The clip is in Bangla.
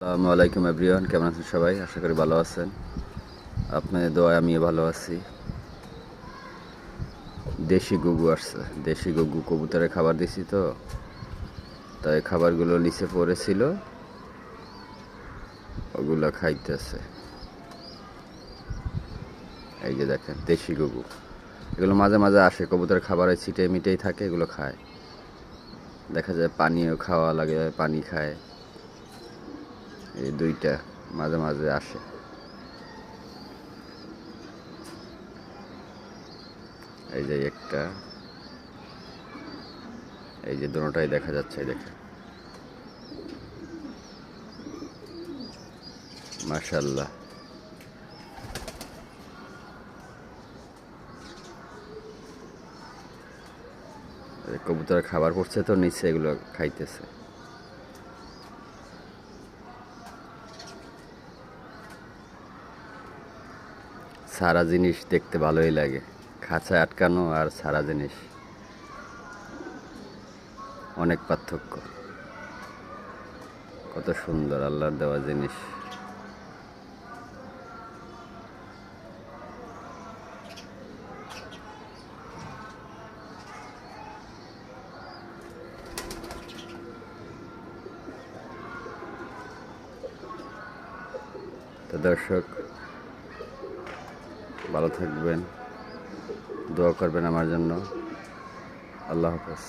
আসসালামু আলাইকুম এভরিওয়ান, কেমন আছেন সবাই? আশা করি ভালো আছেন। আপনাদের দোয়ায় আমিও ভালো আছি। দেশি গুগু আসছে, দেশি গুগু কবুতরের খাবার দিছি তো, তাই খাবারগুলো নিচে পড়েছিল, ওগুলো খাইতেছে। এই যে দেখেন দেশি গুগু, এগুলো মাঝে মাঝে আসে, কবুতরের খাবারে ছিটে মিটেই থাকে, এগুলো খায়। দেখা যায় পানিও খাওয়া লাগে, পানি খায়। এই দুইটা মাঝে মাঝে আসে। এই যে একটা, এই যে দুটোটাই দেখা যাচ্ছে, দেখেন মাশাআল্লাহ। কবুতরের খাবার পড়ছে তো নিচে, এগুলো খাইতেছে। সারা জিনিস দেখতে ভালোই লাগে, খাঁচায় আটকানো আর সারা জিনিস অনেক পার্থক্য। কত সুন্দর আল্লাহর দেওয়া জিনিস। তো দর্শক, ভালো থাকবেন, দোয়া করবেন আমার জন্য। আল্লাহ হাফেজ।